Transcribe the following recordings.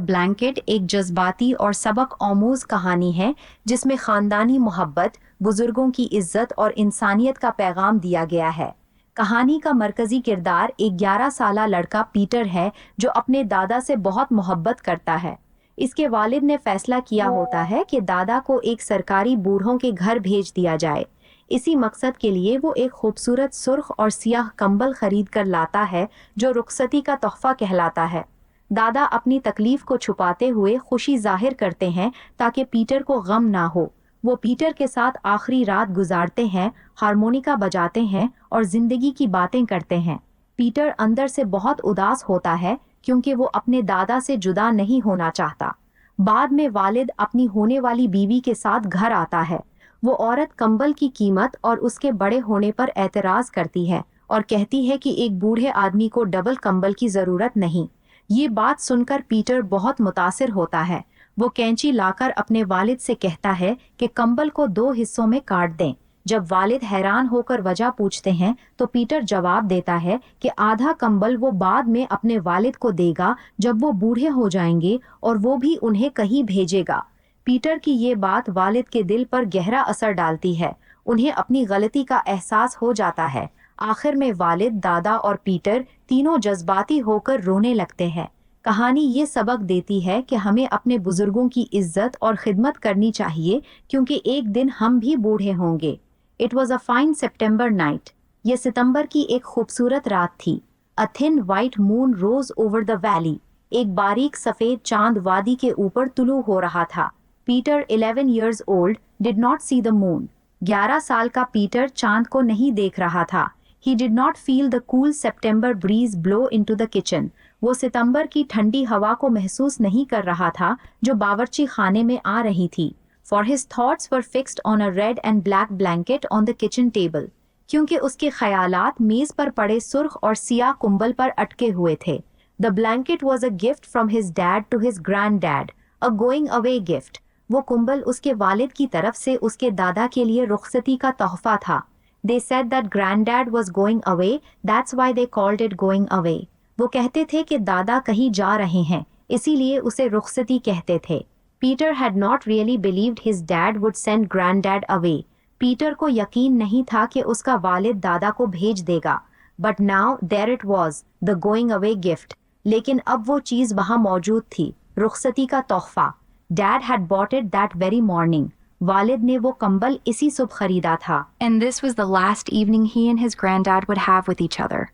Blanket एक जज्बाती और सबक आमूज कहानी है जिसमें खानदानी मोहब्बत, बुजुर्गों की इज्जत और इंसानियत का पैगाम दिया गया है। कहानी का मरकजी किरदार एक 11 साला लड़का पीटर है जो अपने दादा से बहुत मोहब्बत करता है। इसके वालिद ने फैसला किया होता है कि दादा को एक सरकारी बूढ़ों के घर भेज दिया जाए। इसी मकसद के लिए वो एक खूबसूरत सुर्ख और सियाह कंबल खरीद कर लाता है जो रुखसती का तोहफा कहलाता है। दादा अपनी तकलीफ को छुपाते हुए खुशी जाहिर करते हैं ताकि पीटर को गम ना हो। वो पीटर के साथ आखिरी रात गुजारते हैं, हारमोनिका बजाते हैं और जिंदगी की बातें करते हैं। पीटर अंदर से बहुत उदास होता है क्योंकि वो अपने दादा से जुदा नहीं होना चाहता। बाद में वालिद अपनी होने वाली बीवी के साथ घर आता है। वो औरत कंबल की कीमत और उसके बड़े होने पर एतराज करती है और कहती है कि एक बूढ़े आदमी को डबल कंबल की जरूरत नहीं। ये बात सुनकर पीटर बहुत मुतासिर होता है। वो कैंची लाकर अपने वालिद से कहता है कि कंबल को 2 हिस्सों में काट दें। जब वालिद हैरान होकर वजह पूछते हैं तो पीटर जवाब देता है कि आधा कंबल वो बाद में अपने वालिद को देगा जब वो बूढ़े हो जाएंगे और वो भी उन्हें कहीं भेजेगा। पीटर की ये बात वालिद के दिल पर गहरा असर डालती है। उन्हें अपनी गलती का एहसास हो जाता है। आखिर में वालिद, दादा और पीटर तीनों जज्बाती होकर रोने लगते हैं। कहानी ये सबक देती है कि हमें अपने बुजुर्गों की इज्जत और खिदमत करनी चाहिए क्योंकि एक दिन हम भी बूढ़े होंगे। It was a fine September night. ये सितंबर की एक खूबसूरत रात थी। A thin white moon rose over the valley. एक बारीक सफेद चांद वादी के ऊपर तुलू हो रहा था। Peter 11 years old did not see the moon. 11 साल का पीटर चांद को नहीं देख रहा था। He did not feel the cool September breeze blow into the kitchen. वो सितंबर की ठंडी हवा को महसूस नहीं कर रहा था जो बावर्ची खाने में आ रही थी। For his thoughts were fixed on a red and black blanket on the kitchen table. क्योंकि उसके ख्यालात मेज पर पड़े सुर्ख और सियाह कुंबल पर अटके हुए थे। The blanket was a gift from his dad to his granddad, a going away gift. वो कुंबल उसके वालिद की तरफ से उसके दादा के लिए रुखसती का तोहफा था। They said that granddad was going away, that's why they called it going away. वो कहते थे कि दादा कहीं जा रहे हैं, इसीलिए उसे रुखसती कहते थे। Peter had not really believed his dad would send granddad away. Peter को यकीन नहीं था कि उसका वालिद दादा को भेज देगा। But now there it was, the going away gift. लेकिन अब वो चीज़ वहाँ मौजूद थी, रुखसती का तोहफा। Dad had bought it that very morning. वालिद ने वो कंबल इसी सुबह खरीदा था। And this was the last evening he and his granddad would have with each other.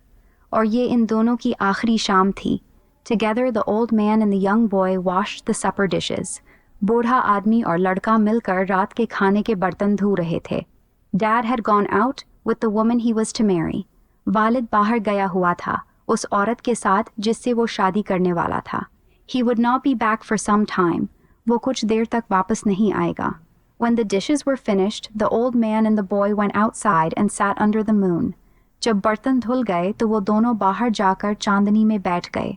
और ये इन दोनों की आखिरी शाम थी। Together the old man and the young boy washed the supper dishes. बूढ़ा आदमी और लड़का मिलकर रात के खाने के बर्तन धो रहे थे। Dad had gone out with the woman he was to marry. वालिद बाहर गया हुआ था उस औरत के साथ जिससे वो शादी करने वाला था। He would not be back for some time. वो कुछ देर तक वापस नहीं आएगा। When the dishes were finished, the old man and the boy went outside and sat under the moon. जब बर्तन धुल गए तो वो दोनों बाहर जाकर चांदनी में बैठ गए।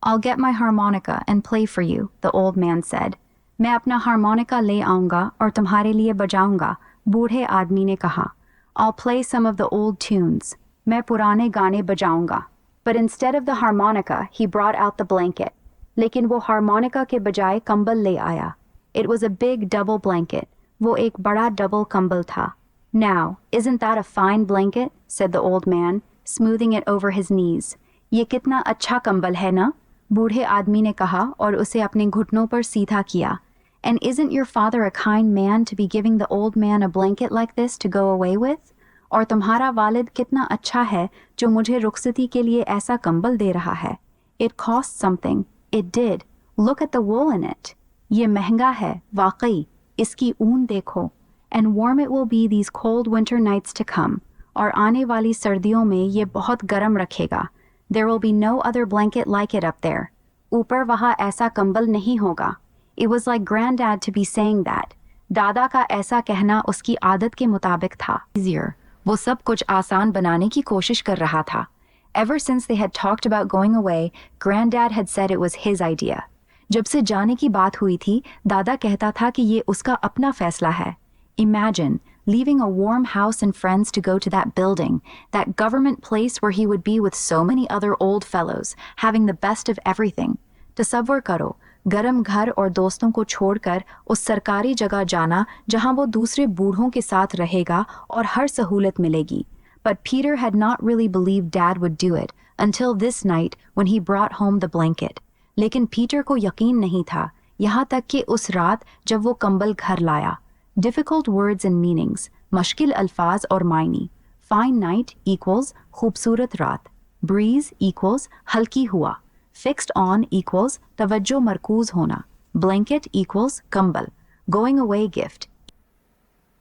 I'll get my harmonica and play for you, the old man said. मैं अपना हारमोनिका ले आऊँगा और तुम्हारे लिए बजाऊँगा, बूढ़े आदमी ने कहा। I'll play some of the old tunes. मैं पुराने गाने बजाऊँगा। But instead of the harmonica, he brought out the blanket. लेकिन वो हारमोनिका के बजाय कंबल ले आया। It was a big double blanket. वो एक बड़ा डबल कंबल था। Now, isn't that a fine blanket? said the old man, smoothing it over his knees. ये कितना अच्छा कंबल है ना? बूढ़े आदमी ने कहा और उसे अपने घुटनों पर सीधा किया। And isn't your father a kind man to be giving the old man a blanket like this to go away with? और तुम्हारा वालिद कितना अच्छा है जो मुझे रुखसती के लिए ऐसा कंबल दे रहा है। It cost something. It did. Look at the wool in it. ये महंगा है, वाकई, इसकी ऊन देखो। And warm it will be these cold winter nights to come. और आने वाली सर्दियों में ये बहुत गर्म रखेगा। There will be no other blanket like it up there. ऊपर वहाँ ऐसा कंबल नहीं होगा। It was like granddad to be saying that. दादा का ऐसा कहना उसकी आदत के मुताबिक था। Easier. वो सब कुछ आसान बनाने की कोशिश कर रहा था। Ever since they had talked about going away, granddad had said it was his idea. जब से जाने की बात हुई थी, दादा कहता था कि ये उसका अपना फैसला है। Imagine leaving a warm house and friends to go to that building, that government place where he would be with so many other old fellows, having the best of everything. तसव्वुर करो, गर्म घर और दोस्तों को छोड़कर उस सरकारी जगह जाना जहां वो दूसरे बूढ़ों के साथ रहेगा और हर सहूलत मिलेगी। But Peter had not really believed Dad would do it until this night when he brought home the blanket. लेकिन पीटर को यकीन नहीं था, यहाँ तक कि उस रात जब वो कंबल घर लाया। Difficult words and meanings, मुश्किल अल्फाज और मायनी। Fine night equals खूबसूरत रात। Breeze equals हल्की हुआ। Fixed on equals तवज्जो मरकूज होना। Blanket equals कंबल। Going away gift.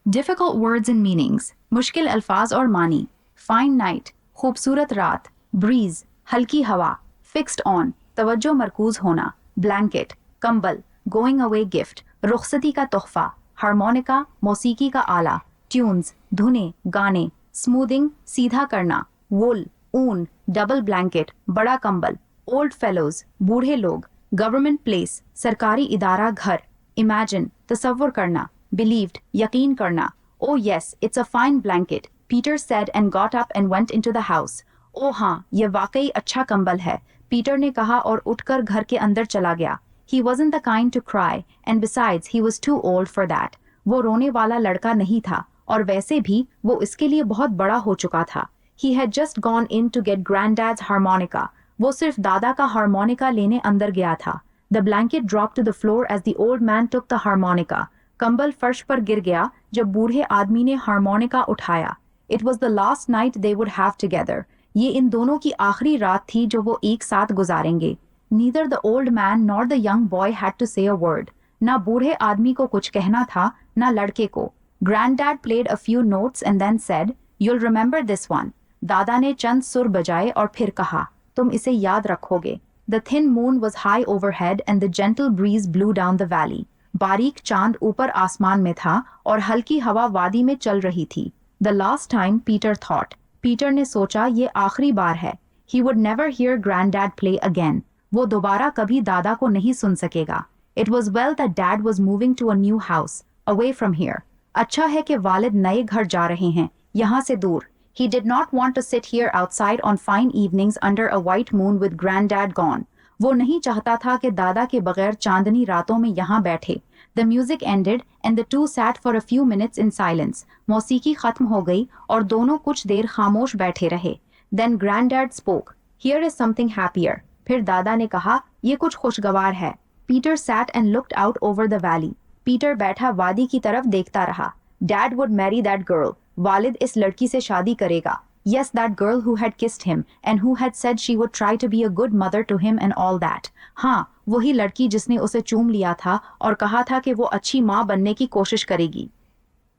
Difficult words and meanings, मुश्किल अल्फाज और मानी। Fine night, खूबसूरत रात। Breeze, हल्की हवा। Fixed on, तवज्जो मरकूज होना। Blanket, कंबल। Going away gift, रुखसती का तोहफा। Harmonica, मौसीकी का आला। Tunes, धुने, गाने। Smoothing, सीधा करना। Wool, ऊन। Double blanket, बड़ा कंबल। Old fellows, बूढ़े लोग। Government place, सरकारी इदारा घर। Imagine, तसव्वुर करना। Believed, यकीन करना। Oh yes, it's a fine blanket, Peter said and got up and went into the house. Oh हाँ, ये वाकई अच्छा कंबल है, पीटर ने कहा और उठकर घर के अंदर चला गया। He wasn't the kind to cry, and besides, he was too old for that. वो रोने वाला लड़का नहीं था, और वैसे भी वो इसके लिए बहुत बड़ा हो चुका था। He had just gone in to get granddad's harmonica. वो सिर्फ दादा का हारमोनिका लेने अंदर गया था। The blanket dropped to the floor as the old man took the harmonica. कंबल फर्श पर गिर गया जब बूढ़े आदमी ने हारमोनिका उठाया। It was the last night they would have together. ये इन दोनों की आखिरी रात थी जो वो एक साथ गुजारेंगे। Neither the old man nor the young boy had to say a word. ना बूढ़े आदमी को कुछ कहना था, ना लड़के को। Granddad played a few notes and then said, "You'll remember this one." दादा ने चंद सुर बजाए और फिर कहा, तुम इसे याद रखोगे। The thin moon was high overhead and the gentle breeze blew down the valley. बारीक चांद ऊपर आसमान में था और हल्की हवा वादी में चल रही थी। The last time Peter thought. Peter ने सोचा ये आखिरी बार है। He would never hear Granddad play again. वो दोबारा कभी दादा को नहीं सुन सकेगा। It was well that Dad was moving to a new house, away from here. अच्छा है कि वालिद नए घर जा रहे हैं, यहाँ से दूर। He did not want to sit here outside on fine evenings under a white moon with Granddad gone. वो नहीं चाहता था कि दादा के बगैर चांदनी रातों में यहाँ बैठे। The music ended and the two sat for a few minutes in silence. मौसीकी खत्म हो गई और दोनों कुछ देर खामोश बैठे रहे। Then Granddad spoke. Here is something happier. फिर दादा ने कहा, ये कुछ खुशगवार है। Peter sat and looked out over the valley. Peter बैठा वादी की तरफ देखता रहा। Dad would marry that girl. वालिद इस लड़की से शादी करेगा। Yes, that girl who had kissed him and who had said she would try to be a good mother to him and all that. हाँ, वही लड़की जिसने उसे चूम लिया था और कहा था कि वो अच्छी माँ बनने की कोशिश करेगी।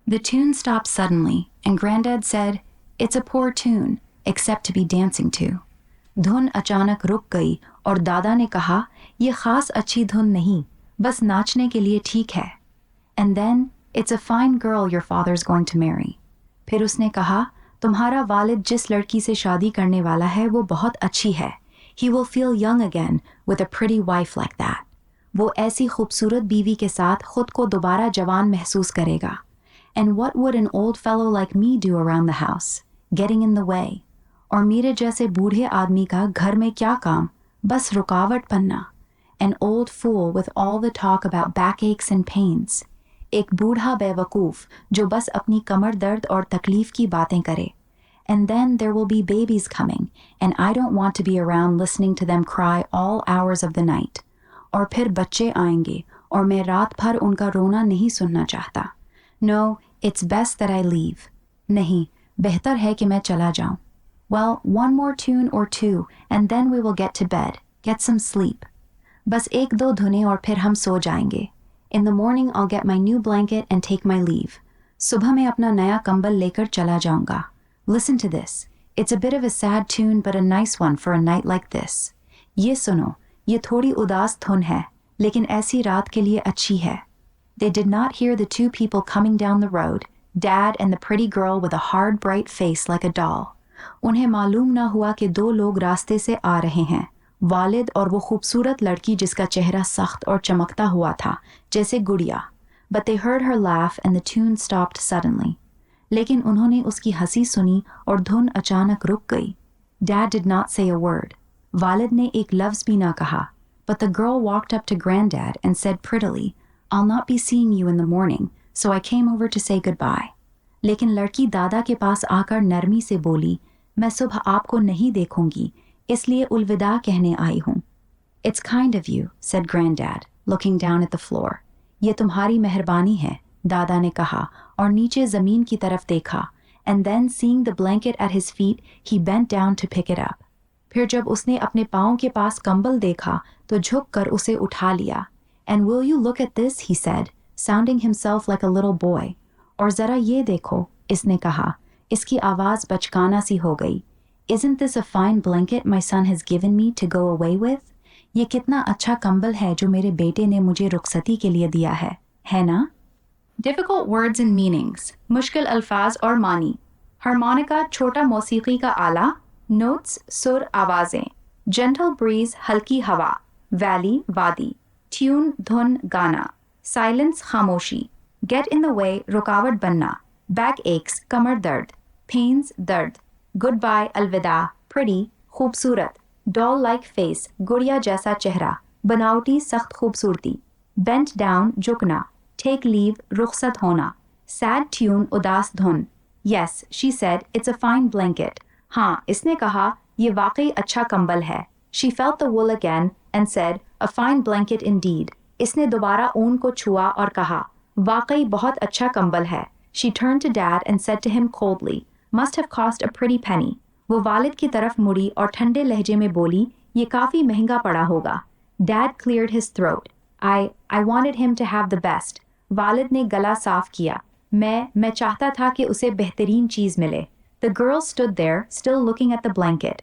The tune stopped suddenly and Granddad said, "It's a poor tune, except to be dancing to." धुन अचानक रुक गई और दादा ने कहा, ये खास अच्छी धुन नहीं, बस नाचने के लिए ठीक है। And then, it's a fine girl your father's going to marry. फिर उसने कहा, तुम्हारा वालिद जिस लड़की से शादी करने वाला है वो बहुत अच्छी है। He will feel young again with a pretty wife like that. वो ऐसी खूबसूरत बीवी के साथ खुद को दोबारा जवान महसूस करेगा। And what would an old fellow like me do around the house? Getting in the way. और मेरे जैसे बूढ़े आदमी का घर में क्या काम? बस रुकावट बनना। An old fool with all the talk about backaches and pains. एक बूढ़ा बेवकूफ जो बस अपनी कमर दर्द और तकलीफ की बातें करे। And then there will be babies coming, and I don't want to be around listening to them cry all hours of the night. और फिर बच्चे आएंगे और मैं रात भर उनका रोना नहीं सुनना चाहता। No, it's best that I leave. नहीं, बेहतर है कि मैं चला जाऊं। Well, one more tune or two, and then we will get to bed, get some sleep. बस एक दो धुनें और फिर हम सो जाएंगे। In the morning I'll get my new blanket and take my leave. सुबह मैं अपना नया कंबल लेकर चला जाऊंगा। Listen to this. It's a bit of a sad tune but a nice one for a night like this. ये सुनो, ये थोड़ी उदास धुन है, लेकिन ऐसी रात के लिए अच्छी है। They did not hear the two people coming down the road, Dad and the pretty girl with a hard bright face like a doll. उन्हें मालूम ना हुआ कि दो लोग रास्ते से आ रहे हैं, वालिद और वो खूबसूरत लड़की जिसका चेहरा सख्त और चमकता हुआ था, जैसे गुड़िया। But they heard her laugh and the tune stopped suddenly. लेकिन उन्होंने उसकी हंसी सुनी और धुन अचानक रुक गई। Dad did not say a word. वालिद ने एक लफ्ज़ भी ना कहा, But the girl walked up to Granddad and said prettily, "I'll not be seeing you in the morning, so I came over to say goodbye." लेकिन लड़की दादा के पास आकर नरमी से बोली, "मैं सुबह आपको नहीं देखूंगी, इसलिए उलविदा कहने आई हूँ." "It's kind of you," said Granddad, looking down at the floor. "ये तुम्हारी मेहरबानी है," दादा ने कहा और नीचे ज़मीन की तरफ देखा. And then seeing the blanket at his feet, he bent down to pick it up. फिर जब उसने अपने पाँव के पास कंबल देखा तो झुककर उसे उठा लिया. "And will you look at this?" he said, sounding himself like a little boy. और ज़रा ये देखो, इसने कहा. इसकी आवाज़ बचकाना सी हो गई. "Isn't this a fine blanket my son has given me to go away with?" ये कितना अच्छा कंबल है जो मेरे बेटे ने मुझे रुखसती के लिए दिया है ना? Difficult words and meanings, मुश्किल अल्फाज और मानी. हारमोनिका छोटा मौसीकी का आला. Notes सुर आवाज़ें. Gentle breeze हल्की हवा. Valley वादी. Tune धुन गाना. Silence खामोशी. Get in the way रुकावट बनना. Back aches कमर दर्द. Pains दर्द. Goodbye अलविदा. Pretty खूबसूरत. Doll like face गुड़िया जैसा चेहरा. बनावटी सख्त खूबसूरती. Bent down झुकना. Take leave रुखसत होना. Sad tune उदास धुन. Yes, she said, it's a fine blanket. हाँ, इसने कहा, ये वाकई अच्छा कंबल है. She felt the wool again and said, a fine blanket indeed. इसने दोबारा ऊन को छुआ और कहा, वाकई बहुत अच्छा कंबल है. She turned to Dad and said to him coldly, must have cost a pretty penny. वो वालिद की तरफ मुड़ी और ठंडे लहजे में बोली, ये काफ़ी महंगा पड़ा होगा. Dad cleared his throat. I wanted him to have the best. वालिद ने गला साफ किया. मैं चाहता था कि उसे बेहतरीन चीज़ मिले. The girl stood there, still looking at the blanket.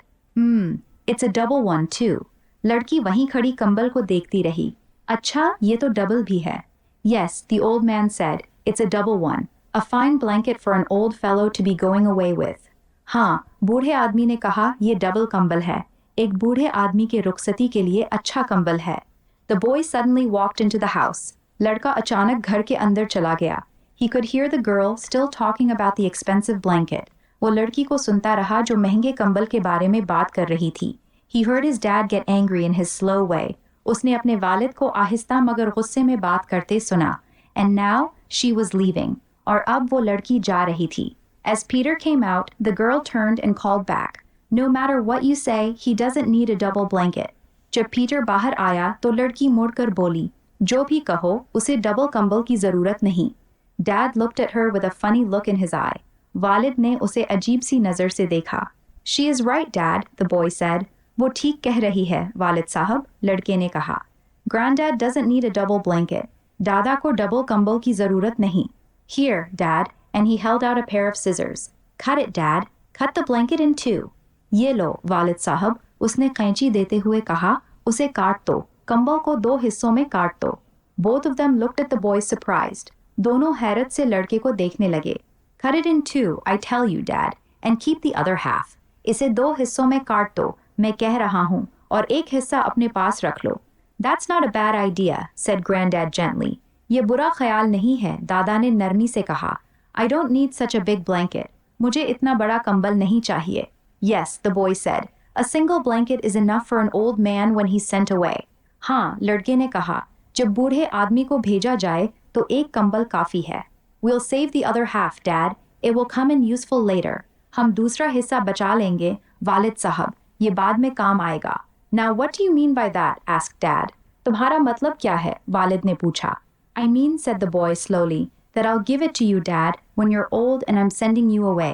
It's a double one too. लड़की वहीं खड़ी कंबल को देखती रही. अच्छा, ये तो डबल भी है. Yes, the old man said, it's a double one. A fine blanket for an old fellow to be going away with. हाँ, बूढ़े आदमी ने कहा, ये डबल कंबल है. एक बूढ़े आदमी के रुखसती के लिए अच्छा कंबल है. The boy suddenly walked into the house. लड़का अचानक घर के अंदर चला गया. He could hear the girl still talking about the expensive blanket. वो लड़की को सुनता रहा जो महंगे कंबल के बारे में बात कर रही थी. He heard his dad get angry in his slow way. उसने अपने वालिद को आहिस्ता मगर गुस्से में बात करते सुना. And now she was leaving. और अब वो लड़की जा रही थी. As Peter came out, the girl turned and called back. No matter what you say, he doesn't need a double blanket. जब पीटर बाहर आया तो लड़की मुड़कर बोली, जो भी कहो, उसे डबल कंबल की ज़रूरत नहीं. Dad looked at her with a funny look in his eye. वालिद ने उसे अजीब सी नज़र से देखा. She is right, Dad, the boy said. वो ठीक कह रही है, वालिद साहब, लड़के ने कहा. Granddad doesn't need a double blanket. दादा को डबल कंबल की ज़रूरत नहीं. Here, Dad, and he held out a pair of scissors. Cut it, Dad. Cut the blanket in two. ये लो, वालिद साहब, उसने कैंची देते हुए कहा, उसे काट दो, कंबल को 2 हिस्सों में काट दो. Both of them looked at the boy surprised. दोनों हैरत से लड़के को देखने लगे. Cut it in two, I tell you, Dad, and keep the other half. इसे 2 हिस्सों में काट दो, मैं कह रहा हूँ, और एक हिस्सा अपने पास रख लो. That's not a bad idea, said Granddad gently. ये बुरा ख्याल नहीं है, दादा ने नरमी से कहा. I don't need such a big blanket. मुझे इतना बड़ा कंबल नहीं चाहिए. Yes, the boy said. A single blanket is enough for an old man when he's sent away. हाँ, लड़के ने कहा, जब बूढ़े आदमी को भेजा जाए तो एक कंबल काफ़ी है. We'll save the other half, Dad. It will come in useful later. हम दूसरा हिस्सा बचा लेंगे, वालिद साहब. ये बाद में काम आएगा. Now what do you mean by that? asked Dad. तुम्हारा मतलब क्या है? वालिद ने पूछा. I mean, said the boy slowly, that I'll give it to you, Dad, when you're old and I'm sending you away.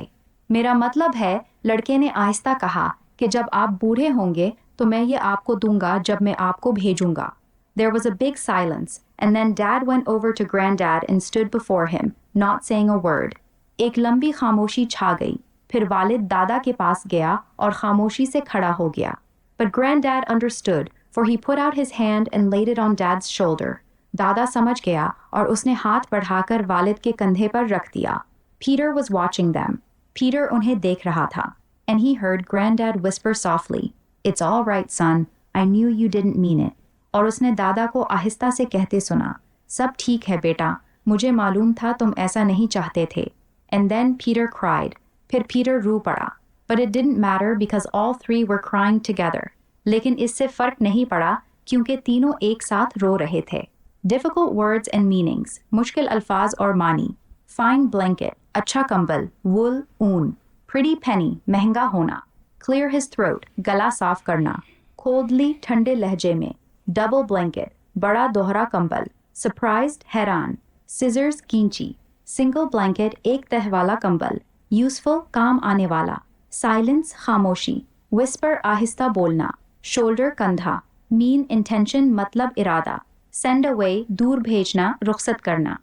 मेरा मतलब है, लड़के ने आहिस्ता कहा, कि जब आप बूढ़े होंगे तो मैं ये आपको दूंगा जब मैं आपको भेजूंगा. There was a big silence, and then Dad went over to Granddad and stood before him, not saying a word. एक लंबी खामोशी छा गई. फिर वालिद दादा के पास गया और खामोशी से खड़ा हो गया. But Granddad understood, for he put out his hand and laid it on Dad's shoulder. दादा समझ गया और उसने हाथ बढ़ाकर वालिद के कंधे पर रख दिया. Peter was watching them. Peter उन्हें देख रहा था. And he heard Granddad whisper softly, "It's all right, son. I knew you didn't mean it." और उसने दादा को आहिस्ता से कहते सुना, सब ठीक है बेटा, मुझे मालूम था तुम ऐसा नहीं चाहते थे. And then Peter cried. फिर Peter रो पड़ा. But it didn't matter because all three were crying together. लेकिन इससे फ़र्क नहीं पड़ा क्योंकि तीनों एक साथ रो रहे थे। डिफिकल्ट वर्ड्स एंड मीनिंग्स, मुश्किल अल्फाज और मानी। फाइन ब्लैंकेट, अच्छा कंबल, वुल, ऊन। प्रिटी पेनी, महंगा होना। क्लियर हिज थ्रोट, गला साफ करना। कोल्डली, ठंडे लहजे में। डबल ब्लैंकेट, बड़ा दोहरा कंबल। सरप्राइज्ड, हैरान। सिजर्स, कींची। सिंगल ब्लैंकेट, एक तह वाला कंबल। यूजफुल, काम आने वाला। साइलेंस, खामोशी। विस्पर, आहिस्ता बोलना। शोल्डर, कंधा। मीन इंटेंशन, मतलब इरादा। सेंड अवे, दूर भेजना, रुखसत करना।